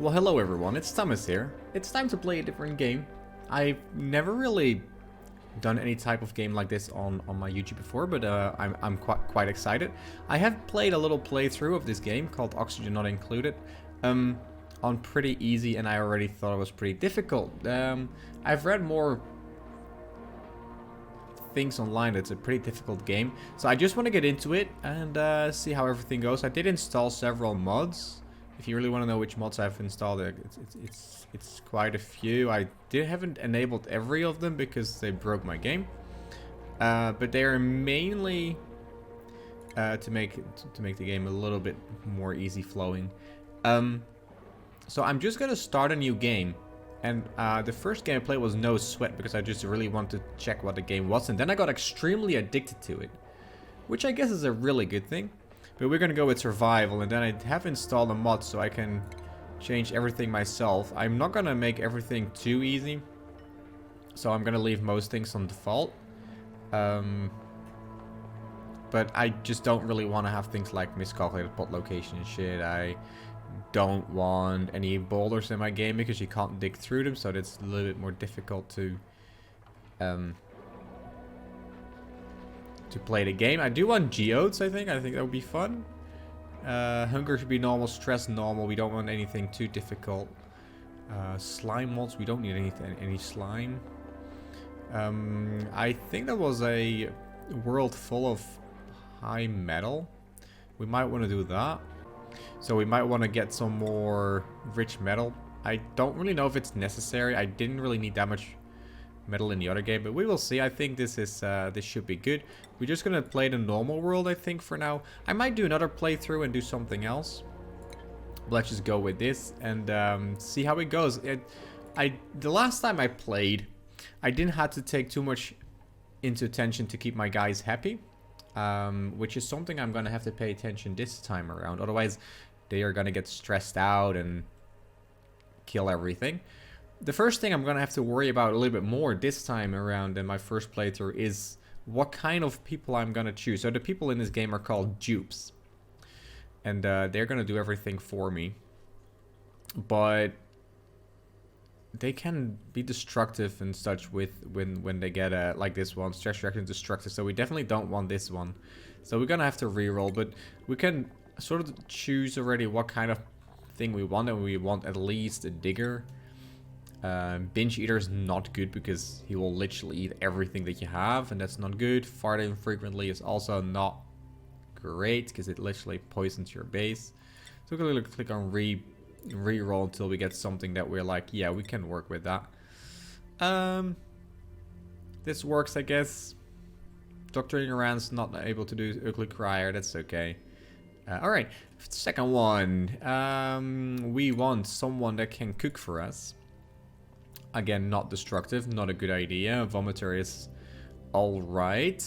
Well, hello everyone, it's Thomas here. It's time to play a different game. I've never really done any type of game like this on my YouTube before, but I'm quite excited. I have played a little playthrough of this game called Oxygen Not Included on pretty easy, and I already thought it was pretty difficult. I've read more things online. It's a pretty difficult game, so I just want to get into it and see how everything goes. I did install several mods. If you really want to know which mods I've installed, it's quite a few. I haven't enabled every of them because they broke my game, but they are mainly to make the game a little bit more easy flowing. So I'm just gonna start a new game, and the first game I played was No Sweat because I just really wanted to check what the game was, and then I got extremely addicted to it, which I guess is a really good thing. But we're gonna go with survival, and then I have installed a mod so I can change everything myself. I'm not gonna make everything too easy, so I'm gonna leave most things on default. But I just don't really want to have things like miscalculated pot location and shit. I don't want any boulders in my game because you can't dig through them, so it's a little bit more difficult to play the game. I do want geodes, I think that would be fun. Hunger should be normal, stress normal. We don't want anything too difficult. Slime mods, we don't need any slime. I think there was a world full of high metal. We might want to do that. So we might want to get some more rich metal. I don't really know if it's necessary. I didn't really need that much metal in the other game, but we will see. I think this should be good. We're just gonna play the normal world, I think, for now. I might do another playthrough and do something else. Let's just go with this and see how it goes. The last time I played, I didn't have to take too much into attention to keep my guys happy, which is something I'm gonna have to pay attention this time around. Otherwise, they are gonna get stressed out and kill everything. The first thing I'm going to have to worry about a little bit more this time around in my first playthrough is what kind of people I'm going to choose. So the people in this game are called dupes. And they're going to do everything for me. But they can be destructive and such when they get like this one. Stress reaction destructive. So we definitely don't want this one. So we're going to have to reroll. But we can sort of choose already what kind of thing we want. And we want at least a digger. Binge eater is not good because he will literally eat everything that you have, and that's not good. Farting frequently is also not great because it literally poisons your base. So we're gonna click on re-roll until we get something that we're like, yeah, we can work with that. This works, I guess. Doctoring around's not able to do ugly crier, that's okay. Alright, second one. We want someone that can cook for us. Again, not destructive, not a good idea. Vomiter is alright.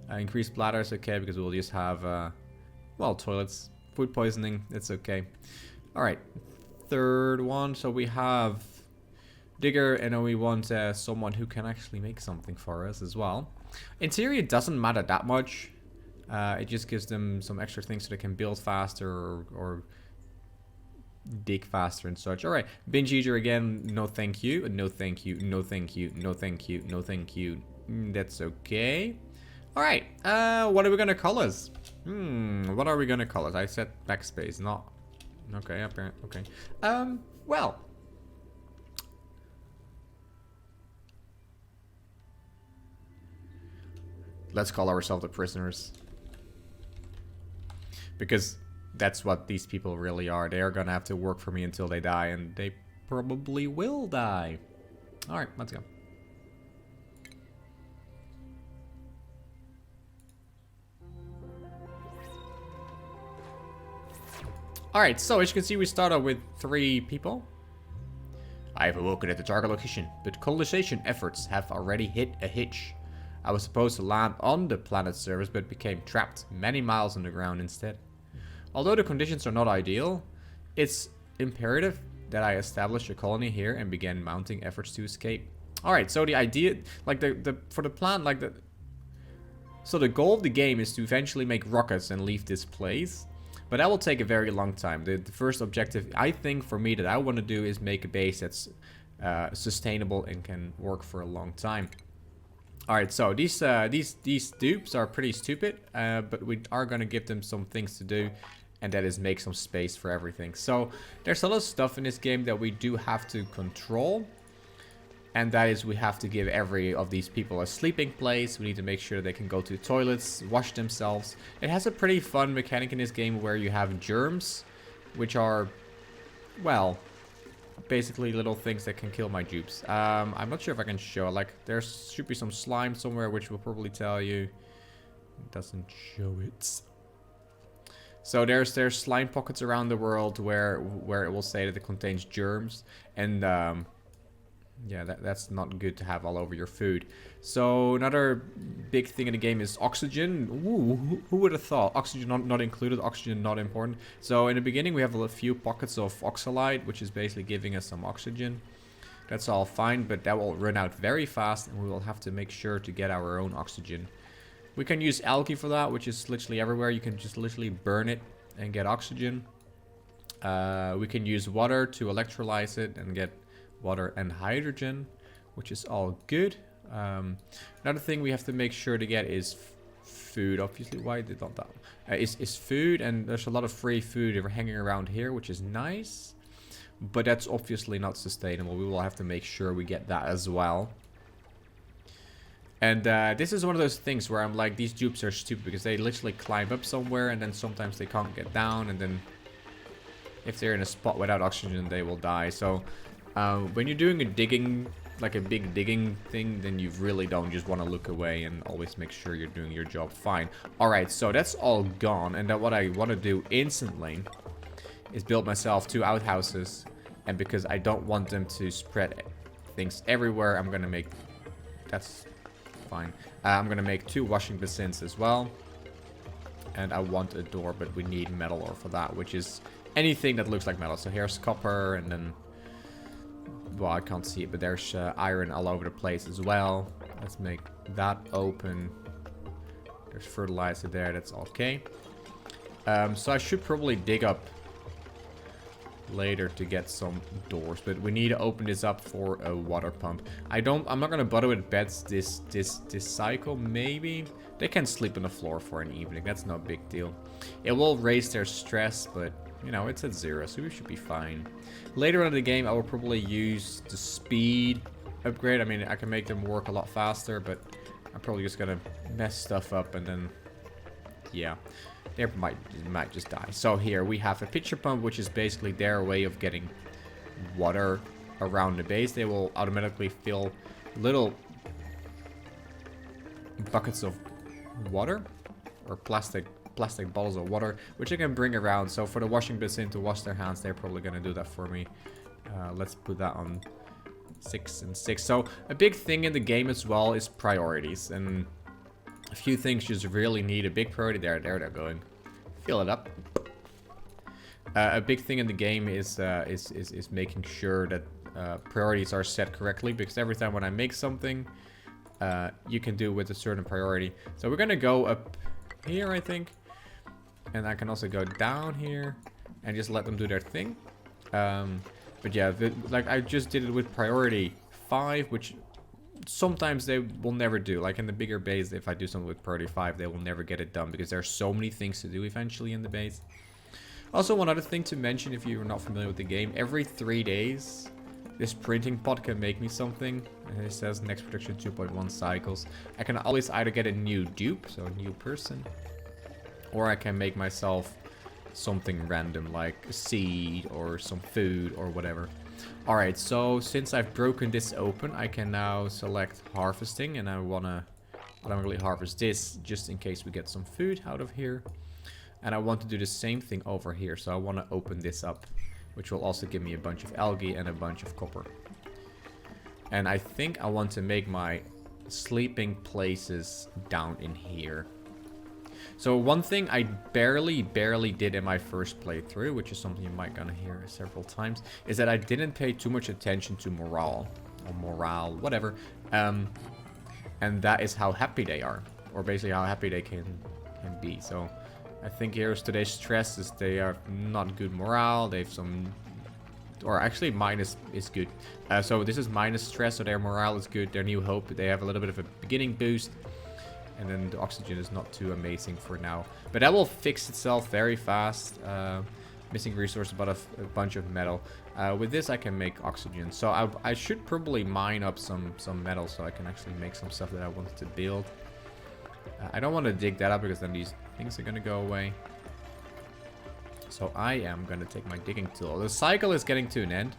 Increased bladder is okay because we'll just have, well, toilets. Food poisoning, it's okay. Alright, third one. So we have digger, and then we want someone who can actually make something for us as well. In theory, it doesn't matter that much. It just gives them some extra things so they can build faster or dig faster and such. Alright, binge eater again, no thank you, no thank you, no thank you, no thank you, no thank you. That's okay. Alright, what are we gonna call us? What are we gonna call us? I said backspace, not... Okay, apparently, okay. Well. Let's call ourselves the prisoners. Because that's what these people really are. They are gonna have to work for me until they die, and they probably will die. Alright, let's go. Alright, so as you can see, we start out with 3 people. I have awoken at the target location, but colonization efforts have already hit a hitch. I was supposed to land on the planet's surface, but became trapped many miles underground instead. Although the conditions are not ideal, it's imperative that I establish a colony here and begin mounting efforts to escape. Alright, so the idea, like for the plan, like so the goal of the game is to eventually make rockets and leave this place. But that will take a very long time. The first objective, I think, for me that I want to do is make a base that's sustainable and can work for a long time. Alright, so these dupes are pretty stupid, but we are going to give them some things to do, and that is make some space for everything. So there's a lot of stuff in this game that we do have to control. And that is, we have to give every of these people a sleeping place. We need to make sure they can go to the toilets, wash themselves. It has a pretty fun mechanic in this game where you have germs, which are, well, basically little things that can kill my dupes. I'm not sure if I can show. Like, there should be some slime somewhere, which will probably tell you. It doesn't show it. So there's slime pockets around the world where it will say that it contains germs, and yeah, that's not good to have all over your food. So another big thing in the game is oxygen. Ooh, who would have thought? Oxygen not included, oxygen not important. So in the beginning we have a few pockets of oxalite, which is basically giving us some oxygen. That's all fine, but that will run out very fast, and we will have to make sure to get our own oxygen. We can use algae for that, which is literally everywhere. You can just literally burn it and get oxygen. We can use water to electrolyze it and get water and hydrogen, which is all good. Another thing we have to make sure to get is food. Obviously, why did not that? Is food, and there's a lot of free food hanging around here, which is nice. But that's obviously not sustainable. We will have to make sure we get that as well. And this is one of those things where I'm like, these dupes are stupid because they literally climb up somewhere and then sometimes they can't get down, and then if they're in a spot without oxygen, they will die. So when you're doing a digging, like a big digging thing, then you really don't just want to look away and always make sure you're doing your job fine. Alright, so that's all gone, and then what I want to do instantly is build myself 2 outhouses, and because I don't want them to spread things everywhere, I'm gonna make, that's fine, I'm gonna make 2 washing basins as well. And I want a door, but we need metal ore for that, which is anything that looks like metal. So here's copper, and then, well, I can't see it, but there's iron all over the place as well. Let's make that open. There's fertilizer there, that's okay. So I should probably dig up later to get some doors, but we need to open this up for a water pump. I'm not gonna bother with beds this cycle. Maybe they can sleep on the floor for an evening. That's no big deal. It will raise their stress, but you know, it's at 0, so we should be fine. Later on in the game, I will probably use the speed upgrade. I mean, I can make them work a lot faster, but I'm probably just gonna mess stuff up, and then yeah, they might just die. So here we have a pitcher pump, which is basically their way of getting water around the base. They will automatically fill little buckets of water, or plastic bottles of water, which I can bring around. So for the washing basin to wash their hands, they're probably gonna do that for me. Let's put that on 6 and 6. So a big thing in the game as well is priorities, and a few things just really need a big priority. There they're going. Fill it up. A big thing in the game is making sure that priorities are set correctly, because every time when I make something, you can do with a certain priority. So we're gonna go up here, I think, and I can also go down here and just let them do their thing. But yeah, like I just did it with priority 5, which sometimes they will never do. Like in the bigger base, if I do something with priority 5, they will never get it done because there are so many things to do eventually in the base. Also, one other thing to mention, if you're not familiar with the game, every 3 days this printing pod can make me something, and it says next production 2.1 cycles. I can always either get a new dupe, so a new person, or I can make myself something random like a seed or some food or whatever. Alright, so since I've broken this open, I can now select harvesting, and I wanna automatically harvest this just in case we get some food out of here. And I want to do the same thing over here, so I want to open this up, which will also give me a bunch of algae and a bunch of copper. And I think I want to make my sleeping places down in here. So one thing I barely did in my first playthrough, which is something you might gonna hear several times, is that I didn't pay too much attention to morale, whatever. And that is how happy they are, or basically how happy they can be. So I think here's today's stress is they are not good morale. They have some, or actually minus is good. So this is minus stress, so their morale is good. Their new hope, they have a little bit of a beginning boost. And then the oxygen is not too amazing for now. But that will fix itself very fast. Missing resource, about a bunch of metal. With this I can make oxygen. So I should probably mine up some metal so I can actually make some stuff that I wanted to build. I don't want to dig that up because then these things are going to go away. So I am going to take my digging tool. The cycle is getting to an end.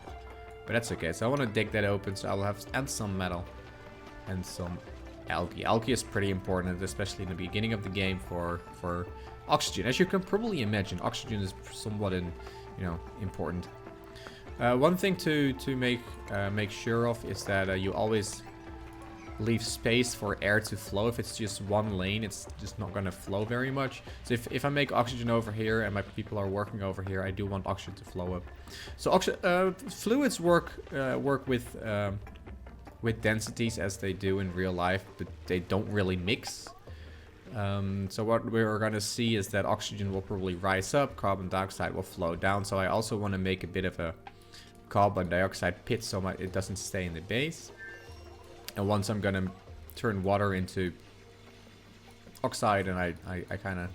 But that's okay. So I want to dig that open so I'll have and some metal. And some algae. Algae is pretty important, especially in the beginning of the game for oxygen. As you can probably imagine, oxygen is somewhat important. One thing to make sure of is that you always leave space for air to flow. If it's just one lane, it's just not going to flow very much. So if I make oxygen over here and my people are working over here, I do want oxygen to flow up. So fluids work with densities as they do in real life, but they don't really mix. So what we're going to see is that oxygen will probably rise up, carbon dioxide will flow down. So I also want to make a bit of a carbon dioxide pit so it doesn't stay in the base. And once I'm going to turn water into oxide, and I kind of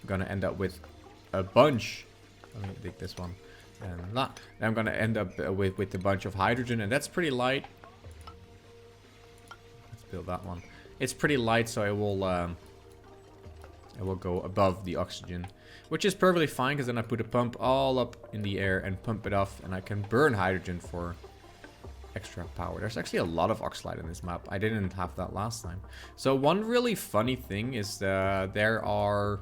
going to end up with a bunch. Let me dig this one. And that. And I'm going to end up with a bunch of hydrogen, and that's pretty light. Let's build that one. It's pretty light, so it will go above the oxygen, which is perfectly fine because then I put a pump all up in the air and pump it off, and I can burn hydrogen for extra power. There's actually a lot of oxalite in this map. I didn't have that last time. So one really funny thing is there are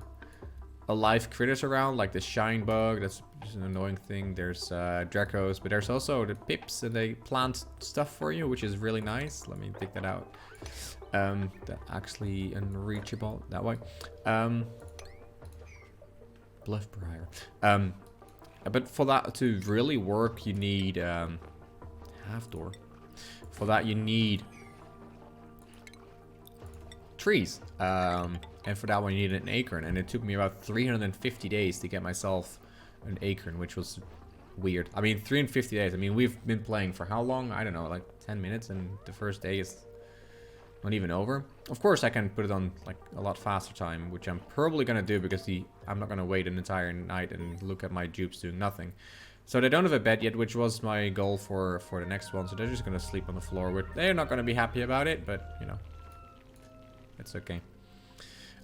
alive critters around, like the shine bug. That's just an annoying thing. There's Dracos, but there's also the pips, and they plant stuff for you, which is really nice. Let me dig that out. That actually unreachable that way. Bluff Briar. But for that to really work, you need half door. For that, you need trees. And for that one, you need an acorn. And it took me about 350 days to get myself an acorn, which was weird. I mean, 350 days. I mean, we've been playing for how long? I don't know, like 10 minutes, and the first day is not even over. Of course, I can put it on like a lot faster time, which I'm probably gonna do because I'm not gonna wait an entire night and look at my dupes doing nothing. So they don't have a bed yet, which was my goal for the next one. So they're just gonna sleep on the floor. They're not gonna be happy about it, but you know, it's okay.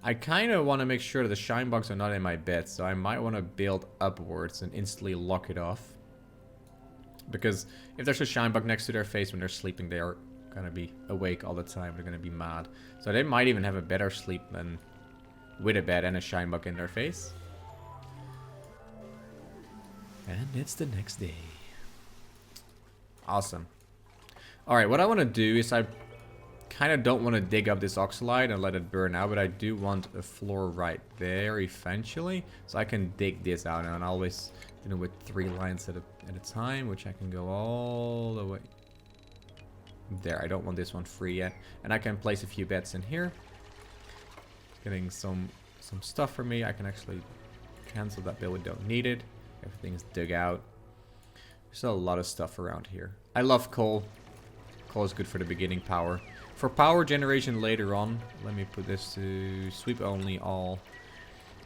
I kind of want to make sure that the shine bugs are not in my bed, so I might want to build upwards and instantly lock it off. Because if there's a shine bug next to their face when they're sleeping, they are gonna be awake all the time. They're gonna be mad. So they might even have a better sleep than with a bed and a shine bug in their face. And it's the next day. Awesome. Alright, what I want to do is I kind of don't want to dig up this oxalite and let it burn out, but I do want a floor right there eventually. So I can dig this out, and always, you know, with 3 lines at a time, which I can go all the way there. I don't want this one free yet. And I can place a few beds in here. Getting some stuff for me. I can actually cancel that bill. We don't need it. Everything's dug out. There's a lot of stuff around here. I love coal. Coal is good for the beginning power. For power generation later on, let me put this to sweep only all.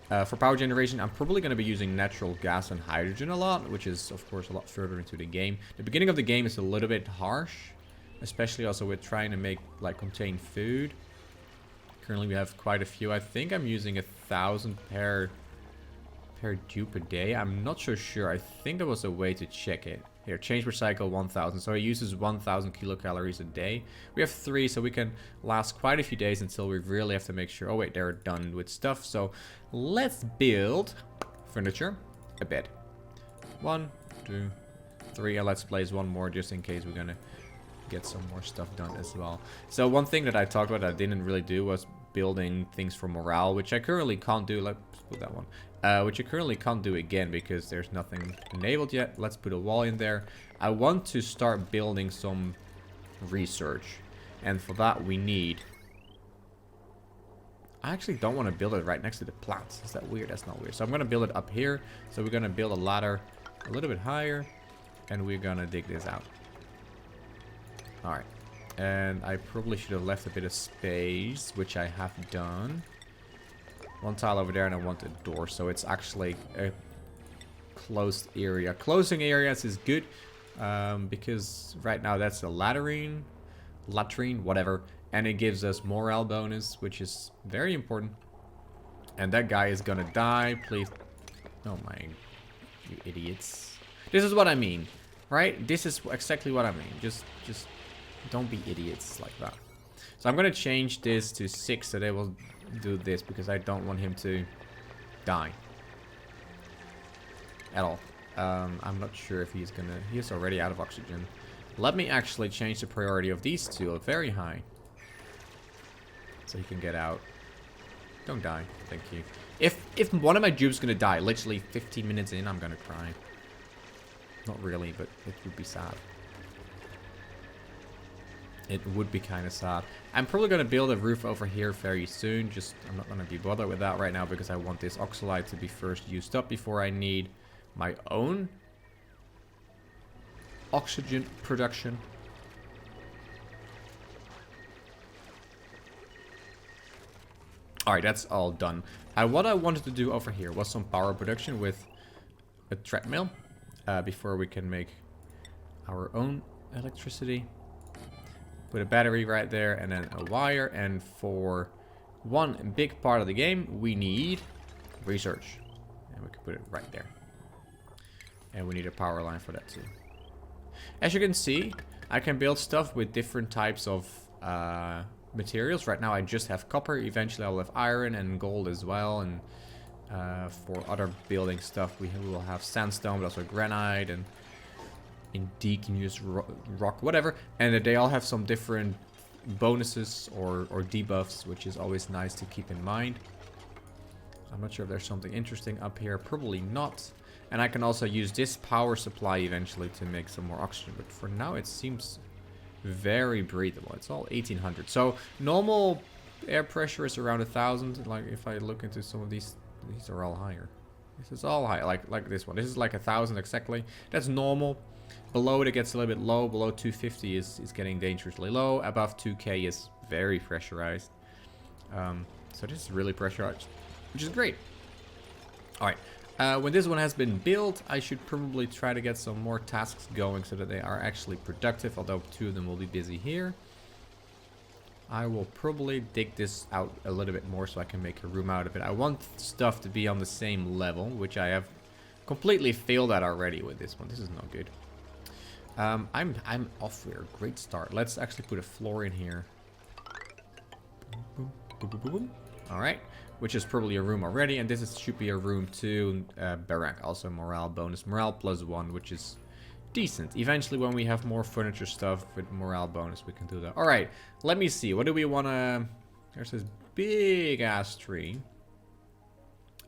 For power generation, I'm probably going to be using natural gas and hydrogen a lot, which is, of course, a lot further into the game. The beginning of the game is a little bit harsh, especially also with trying to make, like, contain food. Currently, we have quite a few. I think I'm using 1,000 per dupe a day. I'm not so sure. I think there was a way to check it. Here, change recycle 1,000. So it uses 1,000 kilocalories a day. We have 3, so we can last quite a few days until we really have to make sure. Oh wait, they're done with stuff. So let's build furniture, a bed. 1, 2, 3. And let's place one more just in case we're gonna get some more stuff done as well. So one thing that I talked about that I didn't really do was building things for morale, which I currently can't do. Let's put that one. Which I currently can't do again because there's nothing enabled yet. Let's put a wall in there. I want to start building some research. And for that we need... I actually don't want to build it right next to the plants. Is that weird? That's not weird. So I'm going to build it up here. So we're going to build a ladder a little bit higher. And we're going to dig this out. Alright. And I probably should have left a bit of space, which I have done. One tile over there, and I want a door. So it's actually a closed area. Closing areas is good. Because right now that's a latrine, whatever. And it gives us morale bonus, which is very important. And that guy is gonna die. Please. Oh my. You idiots. This is what I mean. Right? This is exactly what I mean. Just don't be idiots like that. So I'm gonna change this to 6 so they will do this. Because I don't want him to die. At all. I'm not sure if he's gonna... He's already out of oxygen. Let me actually change the priority of these two very high. So he can get out. Don't die. Thank you. If one of my dupes gonna die, literally 15 minutes in, I'm gonna cry. Not really, but it would be sad. It would be kind of sad. I'm probably gonna build a roof over here very soon. Just, I'm not gonna be bothered with that right now because I want this oxalite to be first used up before I need my own oxygen production. Alright, that's all done. What I wanted to do over here was some power production with a treadmill. Before we can make our own electricity. Put a battery right there and then a wire. And for one big part of the game, we need research. And we can put it right there. And we need a power line for that too. As you can see, I can build stuff with different types of materials. Right now I just have copper. Eventually I'll have iron and gold as well. And for other building stuff we will have sandstone, but also granite and indigenous rock, whatever. And they all have some different bonuses or debuffs, which is always nice to keep in mind. I'm not sure if there's something interesting up here. Probably not. And I can also use this power supply eventually to make some more oxygen. But for now it seems very breathable. It's all 1800. So normal air pressure is around 1000. Like if I look into some of these are all higher. This is all high, like this one. This is like 1000 exactly. That's normal. Below it gets a little bit low. Below 250 is getting dangerously low. Above 2k is very pressurized. So this is really pressurized, which is great. All right. When this one has been built, I should probably try to get some more tasks going so that they are actually productive, although 2 of them will be busy here. I will probably dig this out a little bit more so I can make a room out of it. I want stuff to be on the same level, which I have completely failed at already with this one. This is not good. I'm off here. Great start. Let's actually put a floor in here. Boom, boom, boom, boom, boom. All right. Which is probably a room already, and this should be a room too. Barrack, also morale bonus, morale +1, which is decent. Eventually, when we have more furniture stuff with morale bonus, we can do that. All right, let me see. What do we want to? There's this big ass tree,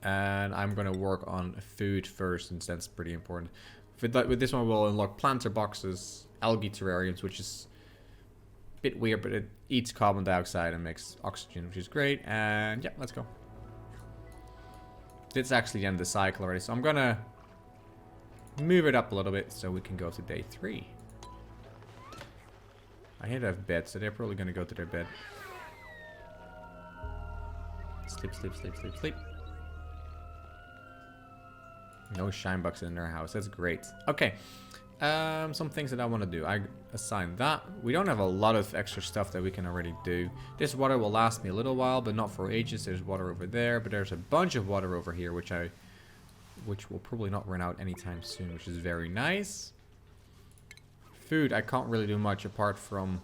and I'm gonna work on food first, since that's pretty important. With this one, we'll unlock planter boxes, algae terrariums, which is a bit weird, but it eats carbon dioxide and makes oxygen, which is great. And yeah, let's go. It's actually the end of the cycle already, so I'm gonna move it up a little bit so we can go to day 3. I hate to have beds, so they're probably gonna go to their bed. Sleep, sleep, sleep, sleep, sleep. No shine bugs in their house. That's great. Okay. Some things that I want to do. I assign that. We don't have a lot of extra stuff that we can already do. This water will last me a little while, but not for ages. There's water over there, but there's a bunch of water over here, which will probably not run out anytime soon, which is very nice. Food, I can't really do much apart from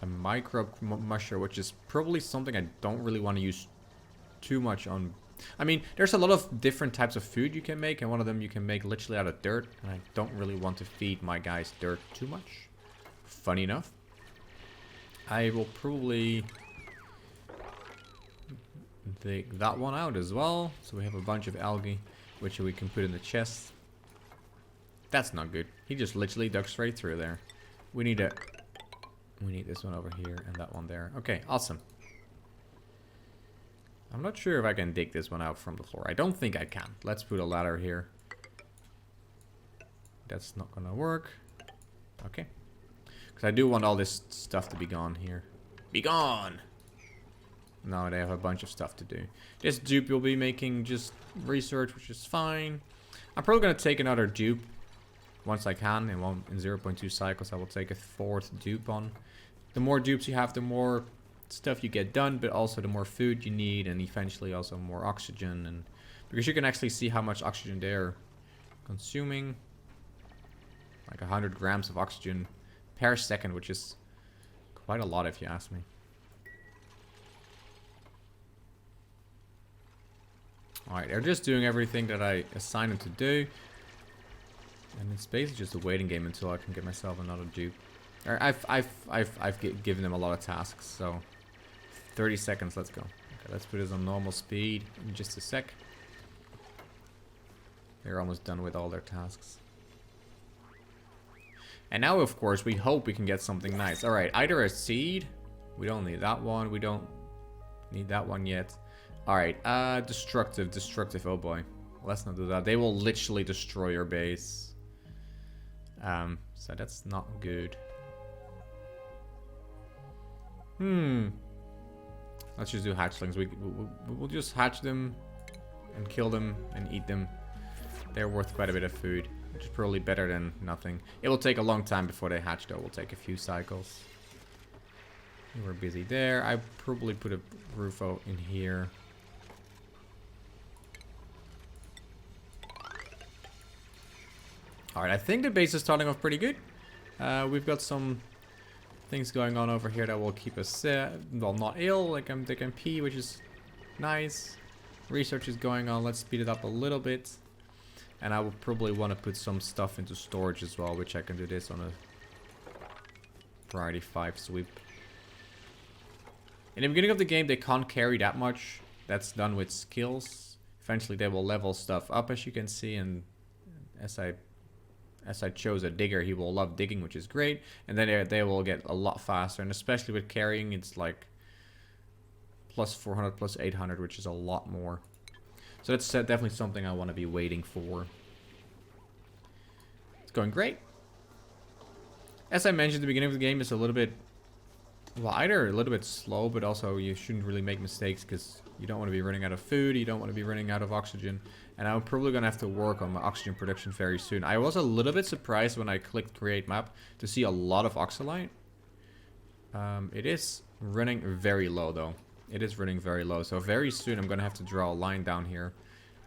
a microbe musher, which is probably something I don't really want to use too much on. I mean, there's a lot of different types of food you can make, and one of them you can make literally out of dirt, and I don't really want to feed my guys dirt too much. Funny enough. I will probably take that one out as well, so we have a bunch of algae, which we can put in the chest. That's not good. He just literally dug straight through there. We need this one over here and that one there. Okay, awesome. I'm not sure if I can dig this one out from the floor. I don't think I can. Let's put a ladder here. That's not gonna work. Okay. Because I do want all this stuff to be gone here. Be gone! Now they have a bunch of stuff to do. This dupe will be making just research, which is fine. I'm probably gonna take another dupe once I can. In 0.2 cycles, I will take a 4th dupe on. The more dupes you have, the more stuff you get done, but also the more food you need, and eventually also more oxygen. And because you can actually see how much oxygen they're consuming. Like 100 grams of oxygen per second, which is quite a lot if you ask me. Alright, they're just doing everything that I assigned them to do. And it's basically just a waiting game until I can get myself another dupe. I've given them a lot of tasks, so 30 seconds, let's go. Okay, let's put this on normal speed in just a sec. They're almost done with all their tasks. And now, of course, we hope we can get something nice. Alright, either a seed. We don't need that one. We don't need that one yet. Alright, destructive. Oh boy. Let's not do that. They will literally destroy your base. So that's not good. Let's just do hatchlings. We'll just hatch them and kill them and eat them. They're worth quite a bit of food, which is probably better than nothing. It will take a long time before they hatch, though. It will take a few cycles. We're busy there. I probably put a roof out in here. Alright, I think the base is starting off pretty good. We've got some things going on over here that will keep us, well, not ill. Like they can pee, which is nice. Research is going on. Let's speed it up a little bit. And I will probably want to put some stuff into storage as well, which I can do this on a priority 5 sweep. In the beginning of the game, they can't carry that much. That's done with skills. Eventually, they will level stuff up, as you can see. And as I chose a digger, he will love digging, which is great. And then they will get a lot faster. And especially with carrying, it's like plus 400, plus 800, which is a lot more. So that's definitely something I want to be waiting for. It's going great. As I mentioned at the beginning of the game, it's a little bit, well, either a little bit slow, but also you shouldn't really make mistakes because you don't want to be running out of food, you don't want to be running out of oxygen. And I'm probably going to have to work on my oxygen production very soon. I was a little bit surprised when I clicked create map to see a lot of oxalite. It is running very low though. It is running very low. So very soon I'm going to have to draw a line down here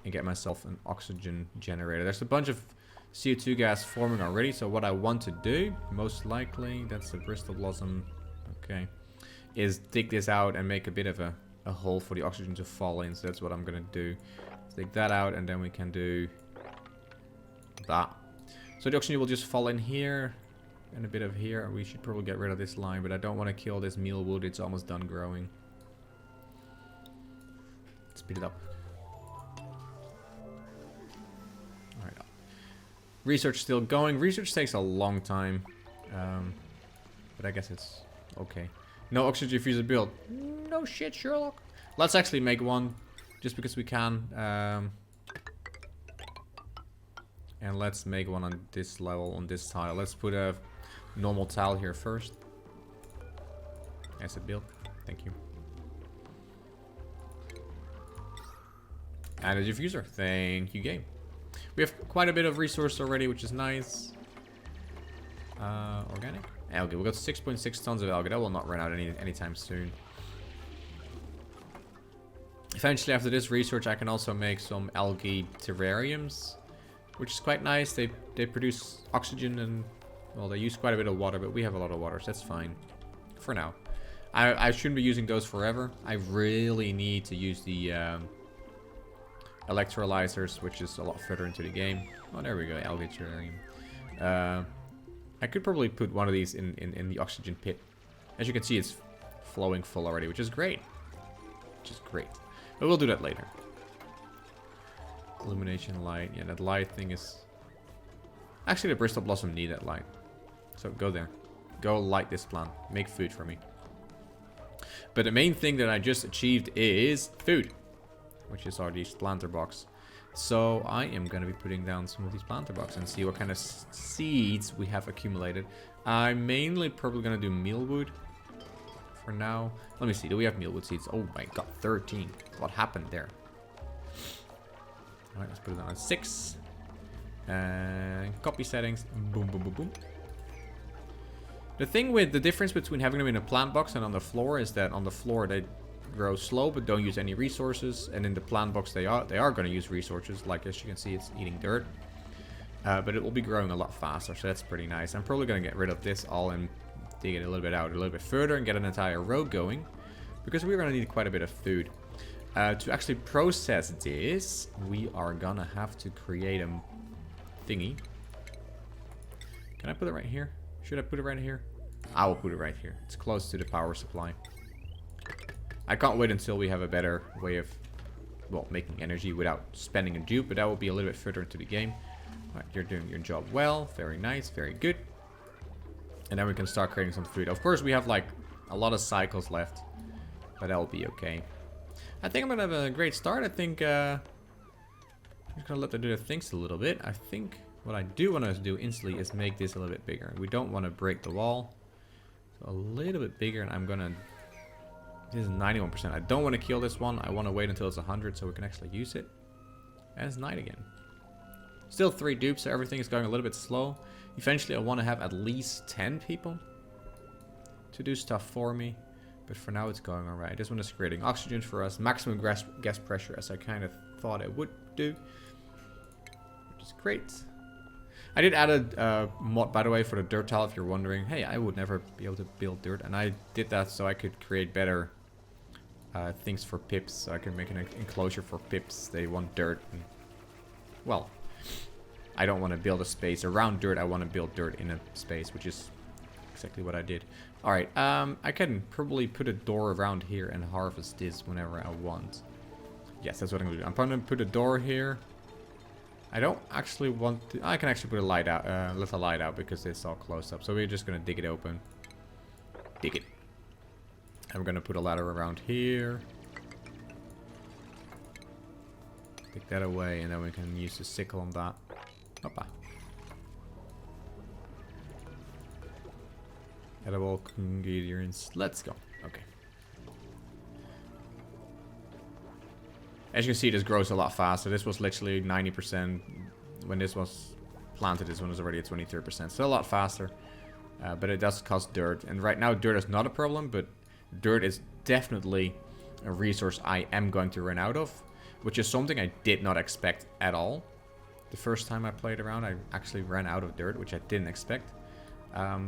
and get myself an oxygen generator. There's a bunch of CO2 gas forming already. So what I want to do, most likely, that's the Bristol Blossom, okay, is dig this out and make a bit of a hole for the oxygen to fall in. So that's what I'm going to do. Dig that out and then we can do that. So the oxygen will just fall in here and a bit of here. We should probably get rid of this line, but I don't want to kill this mealwood. It's almost done growing. Speed it up. Alright. Research still going. Research takes a long time. But I guess it's okay. No oxygen diffuser build. No shit, Sherlock. Let's actually make one. Just because we can. And let's make one on this level, on this tile. Let's put a normal tile here first. As a build. Thank you. And a diffuser. Thank you, game. We have quite a bit of resource already, which is nice. Organic? Algae. We've got 6.6 tons of algae. That will not run out anytime soon. Eventually, after this research, I can also make some algae terrariums, which is quite nice. They produce oxygen and, well, they use quite a bit of water, but we have a lot of water, so that's fine. For now. I shouldn't be using those forever. I really need to use the electrolyzers, which is a lot further into the game. Oh, there we go, algae terrarium. I could probably put one of these in the oxygen pit. As you can see, it's flowing full already, which is great. But we'll do that later. Illumination light. Yeah, that light thing is... Actually, the Bristol Blossom need that light. So go there. Go light this plant. Make food for me. But the main thing that I just achieved is food, which is our these planter box. So I am going to be putting down some of these planter boxes and see what kind of seeds we have accumulated. I'm mainly probably going to do mealwood for now. Let me see. Do we have mealwood seeds? Oh my god, 13. What happened there? Alright, let's put it on 6. And copy settings. Boom, boom, boom, boom. The thing with the difference between having them in a plant box and on the floor is that on the floor they grow slow but don't use any resources, and in the plant box they are going to use resources. Like as you can see, it's eating dirt, but it will be growing a lot faster, so that's pretty nice. I'm probably going to get rid of this all and dig it a little bit out a little bit further and get an entire row going, because we're going to need quite a bit of food. To actually process this, we are going to have to create a thingy. Can I put it right here? Should I put it right here? I will put it right here. It's close to the power supply. I can't wait until we have a better way of, well, making energy without spending a dupe, but that will be a little bit further into the game. Alright, you're doing your job well. Very nice, very good. And then we can start creating some food. Of course, we have like a lot of cycles left, but that will be okay. I think I'm gonna have a great start. I think I'm just gonna let them do their things a little bit. I think what I do want to do instantly is make this a little bit bigger. We don't want to break the wall, so a little bit bigger, and I'm gonna. This is 91%. I don't want to kill this one. I want to wait until it's 100 so we can actually use it. And it's night again. Still 3 dupes, so everything is going a little bit slow. Eventually I want to have at least 10 people to do stuff for me. But for now it's going alright. This one is creating oxygen for us. Maximum gas pressure, as I kind of thought it would do. Which is great. I did add a mod, by the way, for the dirt tile, if you're wondering. Hey, I would never be able to build dirt. And I did that so I could create better things for pips. So I can make an enclosure for pips. They want dirt. And, well, I don't want to build a space around dirt. I want to build dirt in a space, which is exactly what I did. Alright, I can probably put a door around here and harvest this whenever I want. Yes, that's what I'm going to do. I'm going to put a door here. I don't actually want to... I can actually put a light out, let the light out because it's all closed up. So we're just going to dig it open. Dig it. I'm going to put a ladder around here. Take that away, and then we can use the sickle on that. Hoppa. Edible ingredients. Let's go. Okay. As you can see, this grows a lot faster. This was literally 90% when this was planted. This one was already at 23%. So a lot faster. But it does cost dirt. And right now, dirt is not a problem, but dirt is definitely a resource I am going to run out of, which is something I did not expect at all. The first time I played around, I actually ran out of dirt, which I didn't expect.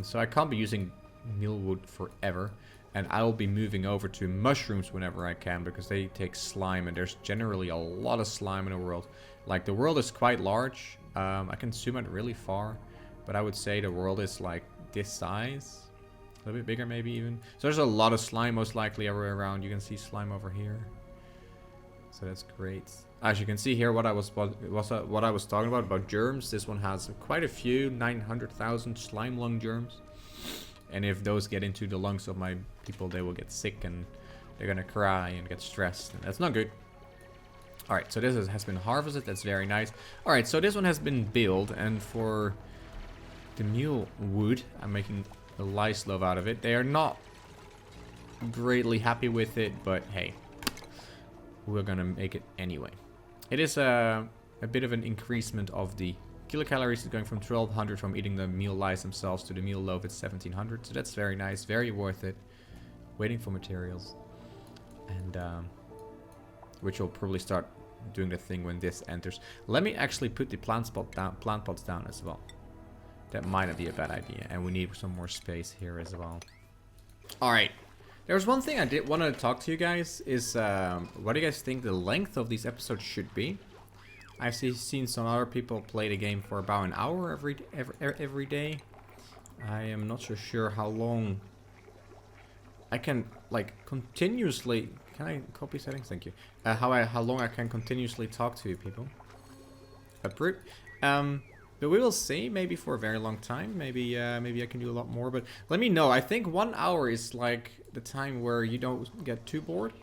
So I can't be using mealwood forever. And I will be moving over to mushrooms whenever I can, because they take slime, and there's generally a lot of slime in the world. Like, the world is quite large. I can zoom it really far, but I would say the world is like this size. A little bit bigger maybe even. So there's a lot of slime most likely everywhere around. You can see slime over here. So that's great. As you can see here, what I was talking about germs. This one has quite a few, 900,000 slime lung germs. And if those get into the lungs of my people, they will get sick and they're gonna cry and get stressed. And that's not good. Alright, so this has been harvested. That's very nice. Alright, so this one has been built. And for the mule wood, I'm making a lice love out of it. They are not greatly happy with it, but hey, we're gonna make it anyway. It is a bit of an increasement of the kilocalories. Is going from 1200 from eating the meal lice themselves to the meal loaf at 1700. So that's very nice, very worth it. Waiting for materials, and which will probably start doing the thing when this enters. Let me actually put the plant pots down as well. That might not be a bad idea, and we need some more space here as well. All right. There's one thing I did want to talk to you guys is what do you guys think the length of these episodes should be? I've seen some other people play the game for about an hour every day. I am not so sure how long I can like continuously. Can I copy settings? Thank you. How long I can continuously talk to you people. Uproot. But we will see. Maybe for a very long time. Maybe maybe I can do a lot more. But let me know. I think 1 hour is like the time where you don't get too bored.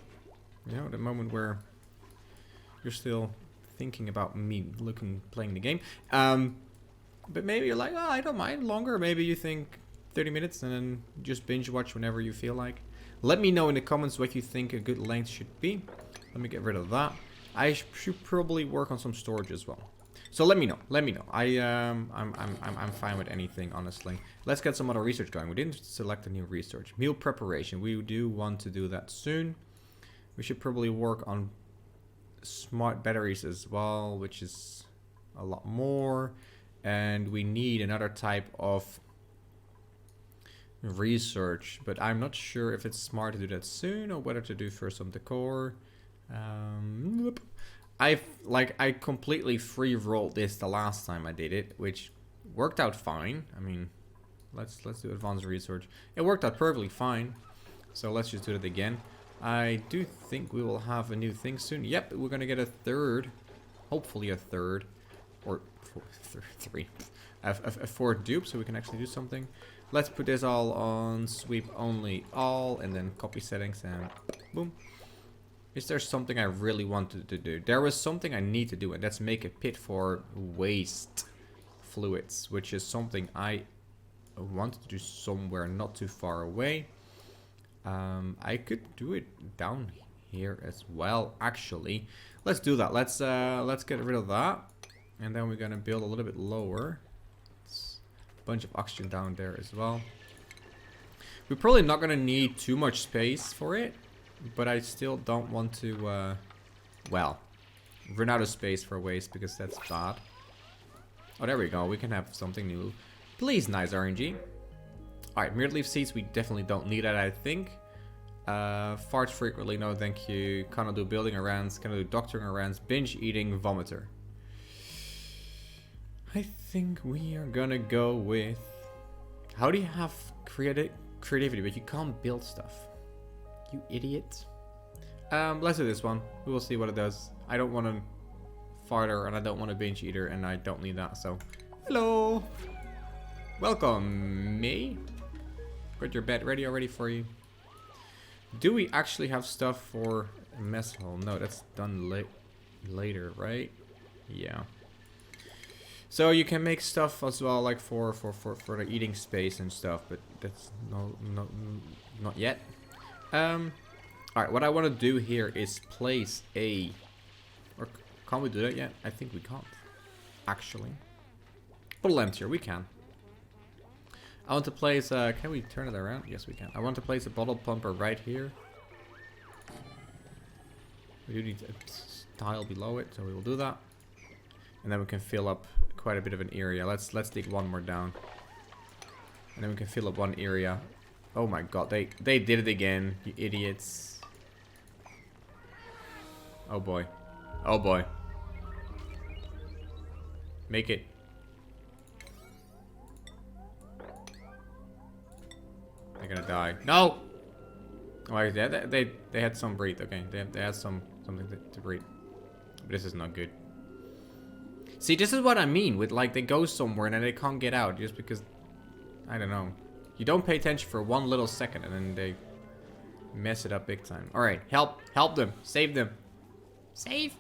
You know, the moment where you're still thinking about me playing the game. But maybe you're like, oh, I don't mind longer. Maybe you think 30 minutes and then just binge watch whenever you feel like. Let me know in the comments what you think a good length should be. Let me get rid of that. I should probably work on some storage as well. So let me know. Let me know. I'm fine with anything, honestly. Let's get some other research going. We didn't select a new research. Meal preparation. We do want to do that soon. We should probably work on smart batteries as well, which is a lot more. And we need another type of research, but I'm not sure if it's smart to do that soon or whether to do first some decor. I completely free rolled this the last time I did it, which worked out fine. I mean, let's do advanced research. It worked out perfectly fine, so let's just do it again. I do think we will have a new thing soon. Yep, we're gonna get a third, hopefully a third, or three, a fourth dupe, so we can actually do something. Let's put this all on sweep only all, and then copy settings, and boom. Is there something I really wanted to do? There was something I need to do, and that's make a pit for waste fluids, which is something I wanted to do somewhere not too far away. I could do it down here as well, actually. Let's do that. Let's get rid of that, and then we're gonna build a little bit lower. Bunch of oxygen down there as well. We're probably not gonna need too much space for it, but I still don't want to well, run out of space for waste, because that's bad. Oh, there we go. We can have something new. Please, nice RNG. Alright, mirrored leaf seeds, we definitely don't need that, I think. Farts frequently, no thank you. Cannot do building errands, cannot do doctoring errands, binge eating, vomiter. I think we are gonna go with... How do you have creativity, but you can't build stuff? You idiot. Let's do this one. We will see what it does. I don't want a farter, and I don't want a binge eater, and I don't need that, so... Hello! Welcome, me. Got your bed ready already for you. Do we actually have stuff for a mess hall? No, that's done later, right? Yeah. So you can make stuff as well, like for the eating space and stuff, but that's not yet. Alright, what I want to do here is place a... Or can't we do that yet? I think we can't, actually. Put a lamp here, we can. I want to place, can we turn it around? Yes, we can. I want to place a bottle pumper right here. We do need a tile below it, so we will do that. And then we can fill up quite a bit of an area. Let's dig one more down. And then we can fill up one area. Oh my god, they did it again, you idiots. Oh boy. Oh boy. Make it. They're gonna die. No! Oh, yeah, they had some breed. Okay, they had something to breed. But this is not good. See, this is what I mean with, like, they go somewhere and then they can't get out just because, I don't know. You don't pay attention for 1 little second and then they mess it up big time. Alright, help them. Save them. Save.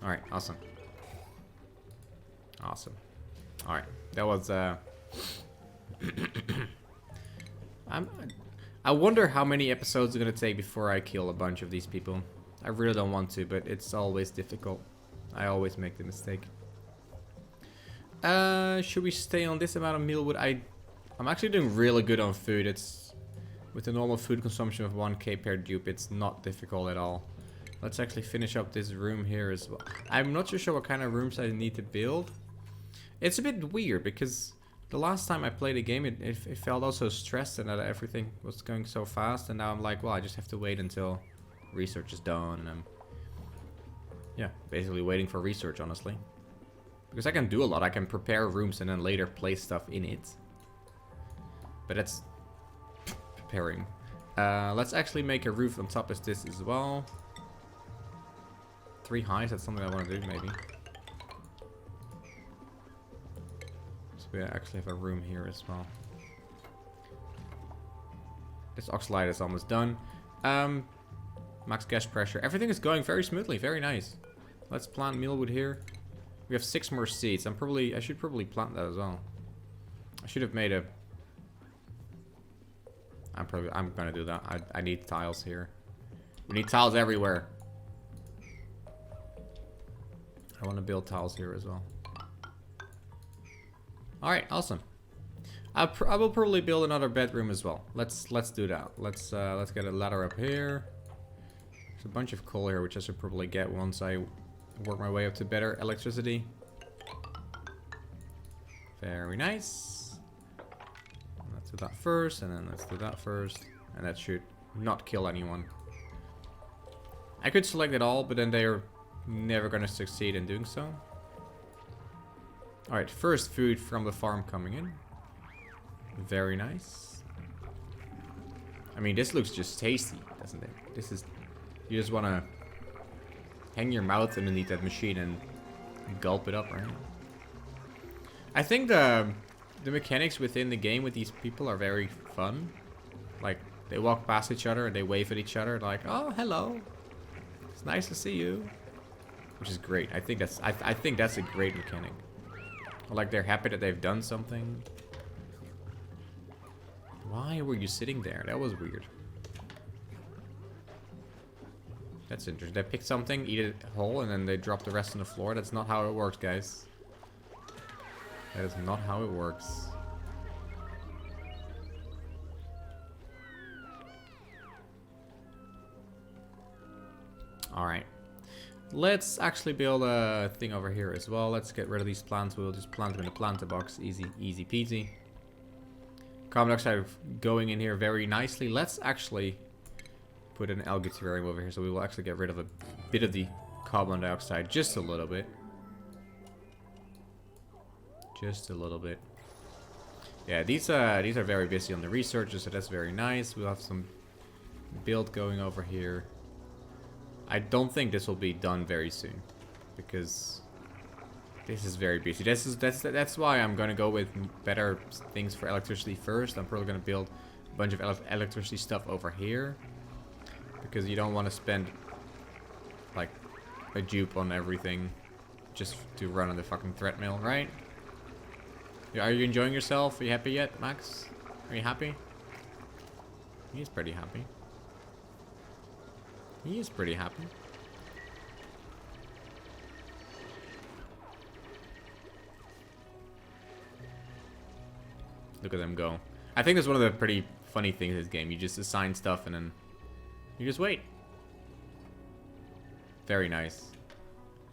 Alright, awesome. Awesome. Alright, that was, I wonder how many episodes are gonna take before I kill a bunch of these people. I really don't want to, but it's always difficult. I always make the mistake. Should we stay on this amount of meal wood? I'm actually doing really good on food. It's with the normal food consumption of 1k per dupe, it's not difficult at all. Let's actually finish up this room here as well. I'm not too sure what kind of rooms I need to build. It's a bit weird because the last time I played a game, it felt also stressed and that everything was going so fast. And now I'm like, well, I just have to wait until research is done. And I'm, yeah, basically waiting for research, honestly. Because I can do a lot. I can prepare rooms and then later place stuff in it. But that's preparing. Let's actually make a roof on top of this as well. 3 highs, that's something I want to do, maybe. we actually have a room here as well. This oxalite is almost done. Max gas pressure. Everything is going very smoothly. Very nice. Let's plant mealwood here. We have 6 more seeds. I should probably plant that as well. I should have made a... I'm gonna do that. I need tiles here. We need tiles everywhere. I want to build tiles here as well. Alright, awesome. I will probably build another bedroom as well. Let's do that. Let's get a ladder up here. There's a bunch of coal here, which I should probably get once I work my way up to better electricity. Very nice. Let's do that first, and then let's do that first. And that should not kill anyone. I could select it all, but then they're never going to succeed in doing so. Alright, first food from the farm coming in. Very nice. I mean, this looks just tasty, doesn't it? This is... You just want to hang your mouth underneath that machine and gulp it up, right? I think the mechanics within the game with these people are very fun. Like, they walk past each other and they wave at each other like, oh, hello. It's nice to see you. Which is great. I think that's a great mechanic. Like, they're happy that they've done something. Why were you sitting there? That was weird. That's interesting. They pick something, eat it whole, and then they drop the rest on the floor. That's not how it works, guys. That is not how it works. Alright. Let's actually build a thing over here as well. Let's get rid of these plants. We'll just plant them in a planter box. Easy, easy peasy. Carbon dioxide going in here very nicely. Let's actually put an algae terrarium over here. So we will actually get rid of a bit of the carbon dioxide. Just a little bit. Just a little bit. Yeah, these are very busy on the researches, so that's very nice. We'll have some build going over here. I don't think this will be done very soon, because this is very busy. That's why I'm gonna go with better things for electricity first. I'm probably gonna build a bunch of electricity stuff over here, because you don't want to spend like a dupe on everything just to run on the fucking treadmill, right? Are you enjoying yourself? Are you happy yet, Max? Are you happy? He's pretty happy. He is pretty happy. Look at them go. I think that's one of the pretty funny things in this game. You just assign stuff and then you just wait. Very nice.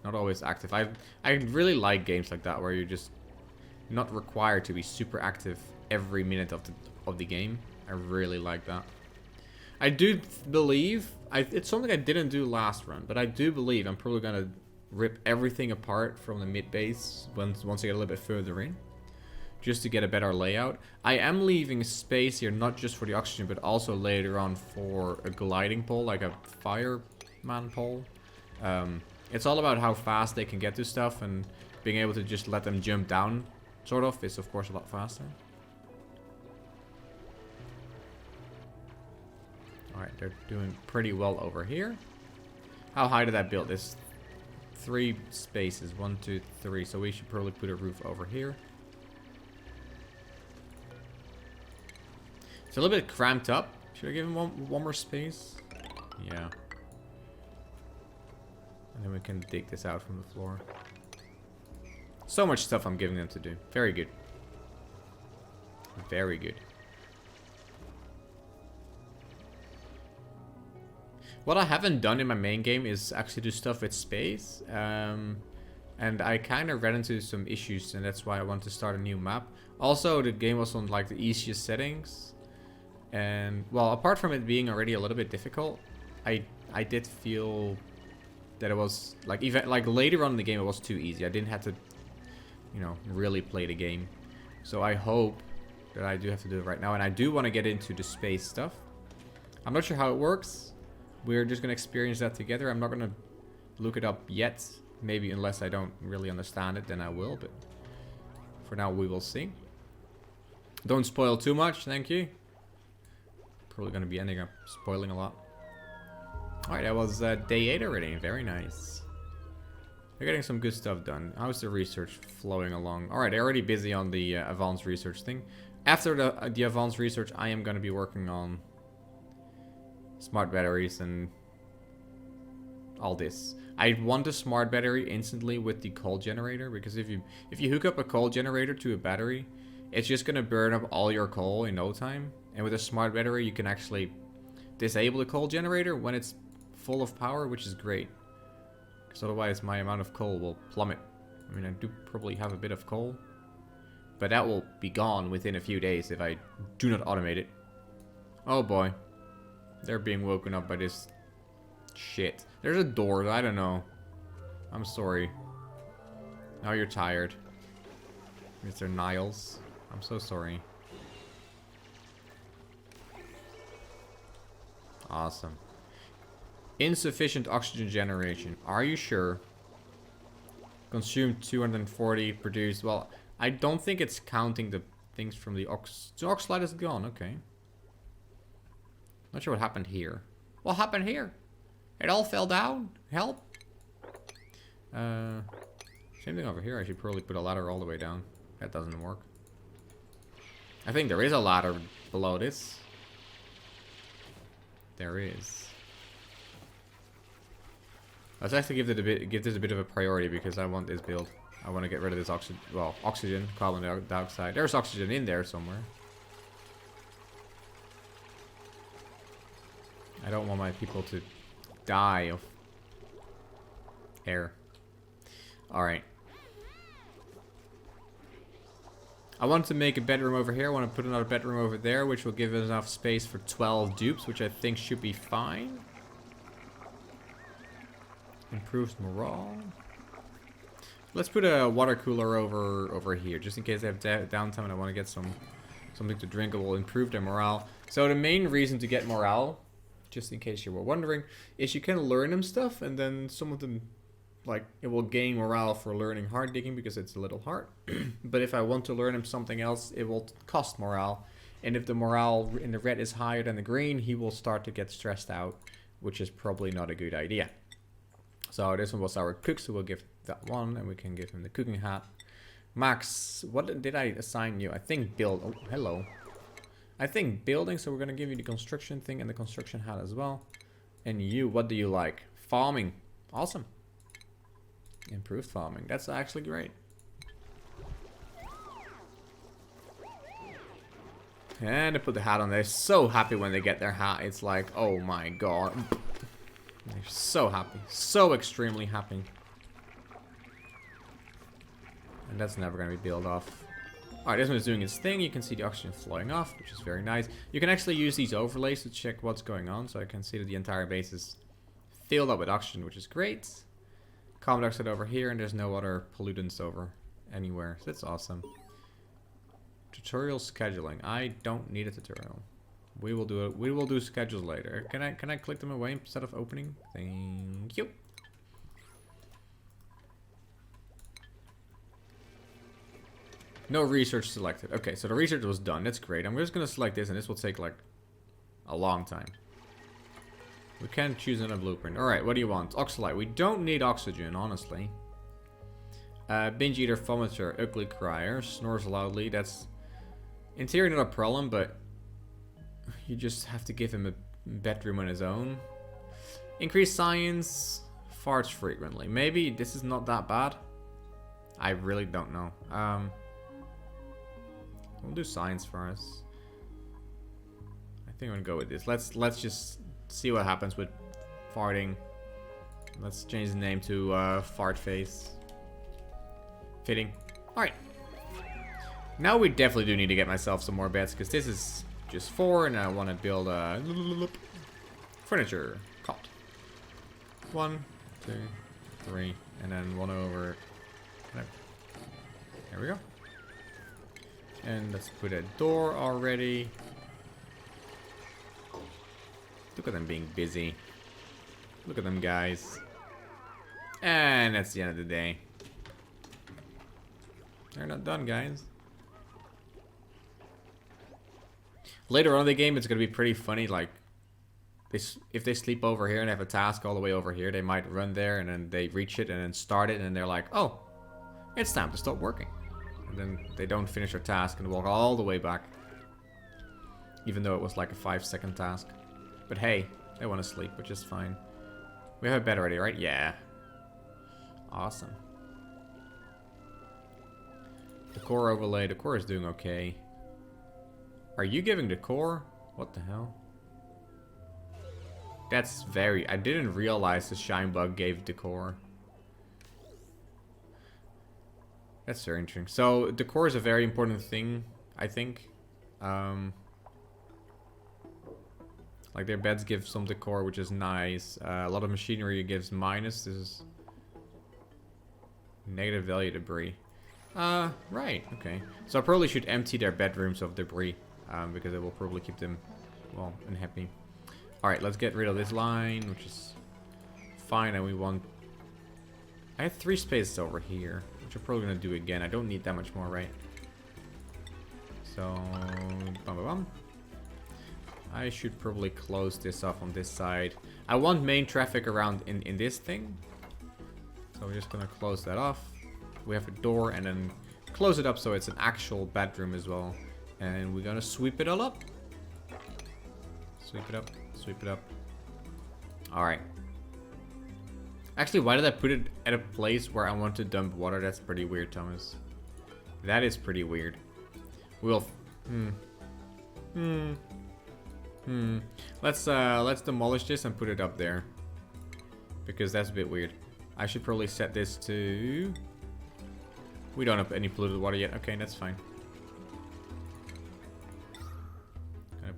Not always active. I really like games like that where you're just not required to be super active every minute of the game. I really like that. I do believe it's something I didn't do last run, but I do believe I'm probably gonna rip everything apart from the mid base once I get a little bit further in, just to get a better layout. I am leaving space here not just for the oxygen, but also later on for a gliding pole, like a fireman pole. It's all about how fast they can get to stuff, and being able to just let them jump down, sort of, is of course a lot faster. Alright, they're doing pretty well over here. How high did that build? It's 3 spaces. 1, 2, 3. So we should probably put a roof over here. It's a little bit cramped up. Should I give him one more space? Yeah. And then we can dig this out from the floor. So much stuff I'm giving them to do. Very good. Very good. What I haven't done in my main game is actually do stuff with space. And I kind of ran into some issues, and that's why I want to start a new map. Also, the game was on like the easiest settings. And, well, apart from it being already a little bit difficult, I did feel that it was, like, even, like, later on in the game it was too easy. I didn't have to, you know, really play the game. So I hope that I do have to do it right now. And I do want to get into the space stuff. I'm not sure how it works. We're just going to experience that together. I'm not going to look it up yet. Maybe unless I don't really understand it, then I will. But For now, we will see. Don't spoil too much, thank you. Probably going to be ending up spoiling a lot. Alright, that was day 8 already. Very nice. They're getting some good stuff done. How's the research flowing along? Alright, they're already busy on the advanced research thing. After the advanced research, I am going to be working on smart batteries and all this. I want a smart battery instantly with the coal generator, because if you hook up a coal generator to a battery, it's just going to burn up all your coal in no time. And with a smart battery, you can actually disable the coal generator when it's full of power, which is great. Because otherwise my amount of coal will plummet. I mean, I do probably have a bit of coal, but that will be gone within a few days if I do not automate it. Oh boy. They're being woken up by this shit. There's a door, I don't know. I'm sorry. Now you're tired, Mr. Niles. I'm so sorry. Awesome. Insufficient oxygen generation. Are you sure? Consumed 240, produced. Well, I don't think it's counting the things from the oxalate is gone. Okay. Not sure what happened here. What happened here? It all fell down. Help. Same thing over here. I should probably put a ladder all the way down. That doesn't work. I think there is a ladder below this. There is. Let's actually give this a bit of a priority, because I want this build. I want to get rid of this oxygen, carbon dioxide. There's oxygen in there somewhere. I don't want my people to die of air. Alright. I want to make a bedroom over here. I want to put another bedroom over there, which will give us enough space for 12 dupes, which I think should be fine. Improves morale. Let's put a water cooler over here, just in case they have downtime and I want to get something to drink. It will improve their morale. So the main reason to get morale, just in case you were wondering, is you can learn them stuff, and then some of them, like, it will gain morale for learning hard digging because it's a little hard. But if I want to learn him something else, it will cost morale. And if the morale in the red is higher than the green, he will start to get stressed out, which is probably not a good idea. So this one was our cook, so we'll give that one, and we can give him the cooking hat. Max, what did I assign you? I think build. Oh, hello. I think building, so we're going to give you the construction thing and the construction hat as well. And you, what do you like? Farming. Awesome. Improved farming. That's actually great. And I put the hat on. They're so happy when they get their hat. It's like, oh my god. They're so happy. So extremely happy. And that's never going to be built off. Alright, this one is doing its thing. You can see the oxygen flowing off, which is very nice. You can actually use these overlays to check what's going on. So I can see that the entire base is filled up with oxygen, which is great. Carbon dioxide over here, and there's no other pollutants over anywhere. So that's awesome. Tutorial scheduling. I don't need a tutorial. We will do it. We will do schedules later. Can I click them away instead of opening? Thank you. No research selected. Okay, so the research was done. That's great. I'm just gonna select this, and this will take like a long time. We can choose another blueprint. All right, what do you want? Oxalate. We don't need oxygen, honestly. Binge eater, vomiter, ugly crier, snores loudly. That's in theory not a problem, but you just have to give him a bedroom on his own. Increased science, farts frequently. Maybe this is not that bad. I really don't know. We'll do science for us. I think I'm gonna go with this. Let's just see what happens with farting. Let's change the name to fart face. Fitting. All right. Now we definitely do need to get myself some more beds, because this is just 4, and I want to build a furniture cot. 1, 2, 3, and then one over. There we go. And let's put a door already. Look at them being busy. Look at them guys. And that's the end of the day. They're not done, guys. Later on in the game, it's going to be pretty funny. Like, if they sleep over here and have a task all the way over here, they might run there and then they reach it and then start it. And they're like, oh, it's time to stop working. And then they don't finish their task and walk all the way back. Even though it was like a 5-second task. But hey, they want to sleep, which is fine. We have a bed already, right? Yeah. Awesome. Decor overlay. Decor is doing okay. Are you giving decor? What the hell? That's very... I didn't realize the shine bug gave decor. That's very interesting. So, decor is a very important thing, I think. Like, their beds give some decor, which is nice. A lot of machinery gives minus. This is... negative value debris. Right. Okay. So I probably should empty their bedrooms of debris. Because it will probably keep them, well, unhappy. Alright, let's get rid of this line, which is fine. And we want... I have 3 spaces over here, which I'm probably going to do again. I don't need that much more, right? So... Bum, bum, bum. I should probably close this off on this side. I want main traffic around in this thing. So we're just going to close that off. We have a door and then close it up so it's an actual bedroom as well. And we're gonna sweep it all up. Sweep it up. Sweep it up. Alright. Actually, why did I put it at a place where I want to dump water? That's pretty weird, Thomas. That is pretty weird. We'll... Let's demolish this and put it up there. Because that's a bit weird. I should probably set this to... We don't have any polluted water yet. Okay, that's fine.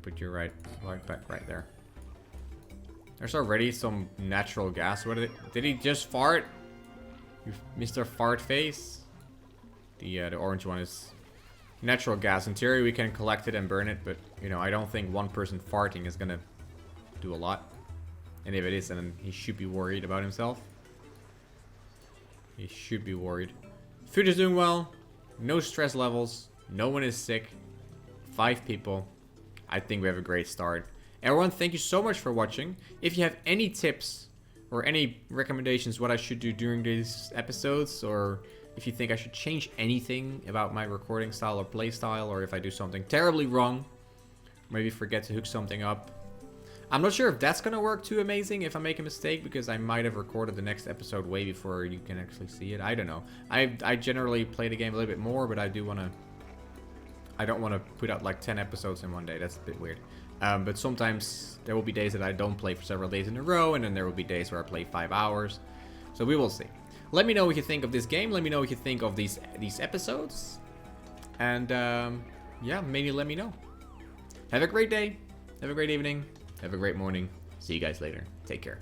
Put you right there. There's already some natural gas. What did he just fart? You Mr. Fart Face? The orange one is natural gas. In theory, we can collect it and burn it, but you know, I don't think one person farting is gonna do a lot. And if it is, then he should be worried about himself. He should be worried. Food is doing well. No stress levels. No one is sick. 5 people. I think we have a great start. Everyone, thank you so much for watching. If you have any tips or any recommendations what I should do during these episodes, or if you think I should change anything about my recording style or play style, or if I do something terribly wrong, maybe forget to hook something up. I'm not sure if that's gonna work too amazing if I make a mistake, because I might have recorded the next episode way before you can actually see it. I don't know. I generally play the game a little bit more, but I don't want to put out like 10 episodes in one day. That's a bit weird. But sometimes there will be days that I don't play for several days in a row, and then there will be days where I play 5 hours. So we will see. Let me know what you think of this game. Let me know what you think of these episodes. And yeah, maybe let me know. Have a great day. Have a great evening. Have a great morning. See you guys later. Take care.